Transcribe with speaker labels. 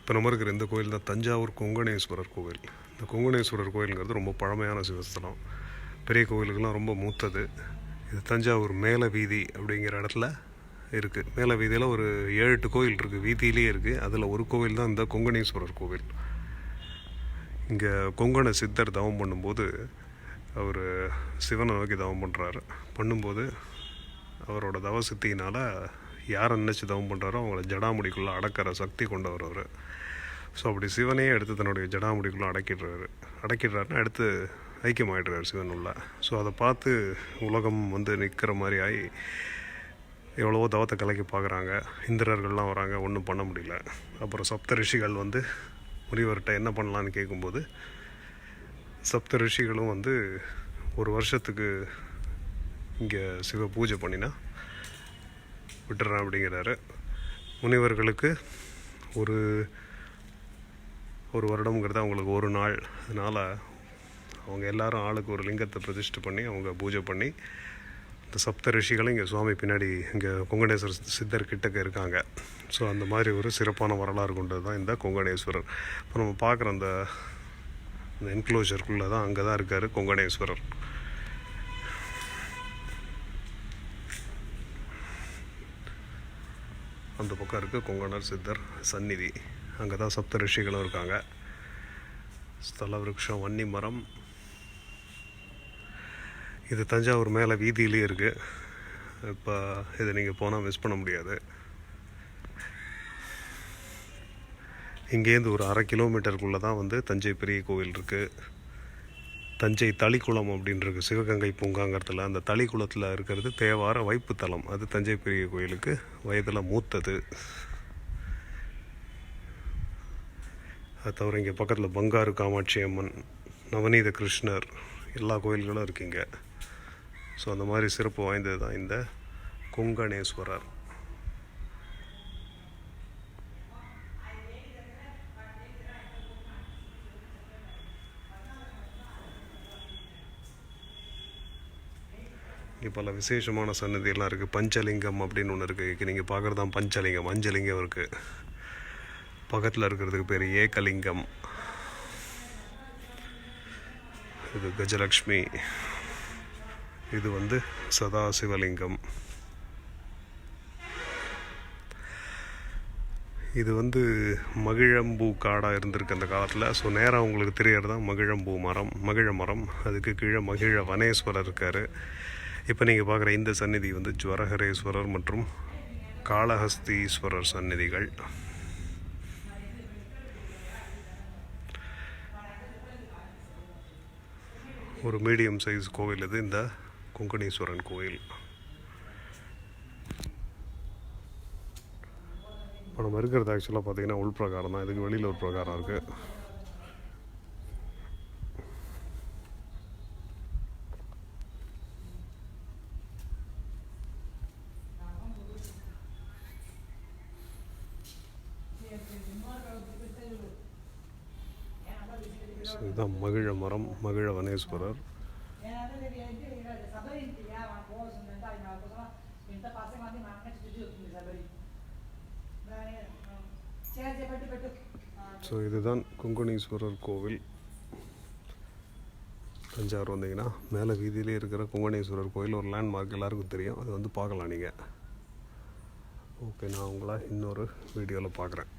Speaker 1: இப்போ நம்ம இருக்கிற இந்த கோயில் தான் தஞ்சாவூர் கொங்கணேஸ்வரர் கோவில். இந்த கொங்கணேஸ்வரர் கோயிலுங்கிறது ரொம்ப பழமையான சிவஸ்தலம். பெரிய கோவிலுக்கெல்லாம் ரொம்ப மூத்தது. இது தஞ்சாவூர் மேல வீதி அப்படிங்கிற இடத்துல இருக்குது. மேல வீதியில் ஒரு 7-8 கோயில் இருக்குது, வீதியிலேயே இருக்குது. அதில் ஒரு கோவில் தான் இந்த கொங்கணேஸ்வரர் கோவில். இங்கே கொங்கண சித்தர் தவம் பண்ணும்போது அவர் சிவனை நோக்கி தவம் பண்ணும்போது அவரோட தவசித்தினால் யாரை நினச்சி தவம் பண்ணுறாரோ அவங்கள ஜடாமுடிக்குள்ளே அடக்கிற சக்தி கொண்டவர் அவர். ஸோ அப்படி சிவனையே எடுத்து தன்னுடைய ஜடாமுடிக்குள்ளே அடக்கிடுறாருன்னா எடுத்து ஐக்கியமாகிடுறாரு சிவன் உள்ள. ஸோ அதை பார்த்து உலகம் நிற்கிற மாதிரி ஆகி எவ்வளவோ தவத்தை கலைக்க பார்க்குறாங்க. இந்திரர்கள்லாம் வராங்க, ஒன்றும் பண்ண முடியல. அப்புறம் சப்த ரிஷிகள் முனிவர்கிட்ட என்ன பண்ணலான்னு கேட்கும்போது சப்த ரிஷிகளும் ஒரு வருஷத்துக்கு இங்கே சிவ பூஜை பண்ணினா விட்டுறேன் அப்படிங்கிறாரு. முனிவர்களுக்கு ஒரு வருடம்ங்கிறது அவங்களுக்கு ஒரு நாள். அதனால் அவங்க எல்லாரும் ஆளுக்கு ஒரு லிங்கத்தை பிரதிஷ்டை பண்ணி அவங்க பூஜை பண்ணி இந்த சப்த ரிஷிகளும் இங்கே சுவாமி பின்னாடி இங்கே கொங்கணேஸ்வரர் சித்தர் கிட்டக்க இருக்காங்க. ஸோ அந்த மாதிரி ஒரு சிறப்பான வரலாறு கொண்டது தான் இந்த கொங்கணேஸ்வரர். இப்போ நம்ம பார்க்குற அந்த என்க்ளோஜருக்குள்ளே தான் அங்கே தான் இருக்கார் கொங்கணேஸ்வரர். அந்த பக்கம் இருக்குது கொங்கணர் சித்தர் சந்நிதி. அங்கே தான் சப்த ரிஷிகளும் இருக்காங்க. ஸ்தல விருட்சம் வன்னி மரம். இது தஞ்சாவூர் மேலே வீதியிலே இருக்குது. இப்போ இதை நீங்கள் போனால் மிஸ் பண்ண முடியாது. இங்கேருந்து ஒரு 1/2 கிலோமீட்டருக்குள்ளே தான் தஞ்சை பெரிய கோவில் இருக்குது. தஞ்சை தளிக்குளம் அப்படின்றது சிவகங்கை பூங்காங்கிறதுல அந்த தளிக்குளத்தில் இருக்கிறது தேவார வைப்பு தலம். அது தஞ்சை பெரிய கோயிலுக்கு வயதில் மூத்தது. அது தவிர இங்கே பக்கத்தில் பங்காரு காமாட்சி அம்மன், நவநீத கிருஷ்ணர், எல்லா கோயில்களும் இருக்குங்க. ஸோ அந்த மாதிரி சிறப்பு வாய்ந்தது தான் இந்த கொங்கணேஸ்வரர். இங்கே பல விசேஷமான சன்னதியெல்லாம் இருக்குது. பஞ்சலிங்கம் அப்படின்னு ஒன்று இருக்குது. நீங்கள் பார்க்குறது தான் பஞ்சலிங்கம். அஞ்சலிங்கம் இருக்குது. பக்கத்தில் இருக்கிறதுக்கு பேர் ஏகலிங்கம். இது கஜலக்ஷ்மி. இது சதாசிவலிங்கம். இது மகிழம்பூ காடாக இருந்திருக்கு அந்த காலத்தில். ஸோ நேராக உங்களுக்கு தெரியறது தான் மகிழ மரம். அதுக்கு கீழே மகிழ வனேஸ்வரர் இருக்கார். இப்போ நீங்கள் பார்க்குற இந்த சந்நிதி ஜுவரஹரேஸ்வரர் மற்றும் காளஹஸ்தீஸ்வரர் சந்நிதிகள். ஒரு மீடியம் சைஸ் கோவில் இது இந்த கொங்கணேஸ்வரன் கோயில். இப்போ நம்ம இருக்கிறது ஆக்சுவலாக பார்த்தீங்கன்னா உள்பிரகாரம் தான். இதுக்கு வெளியில் ஒரு பிரகாரம் இருக்குது. இதுதான் மகிழ மரம், மகிழ வனேஸ்வரர். ஸோ இதுதான் கொங்கணேஸ்வரர் கோவில். தஞ்சாவூர் வந்தீங்கன்னா மேலே வீதியிலே இருக்கிற கொங்கணேஸ்வரர் கோயில் ஒரு லேண்ட்மார்க் எல்லாருக்கும் தெரியும். அது பார்க்கலாம் நீங்கள். ஓகே, நான் உங்களை இன்னொரு வீடியோவில் பார்க்குறேன்.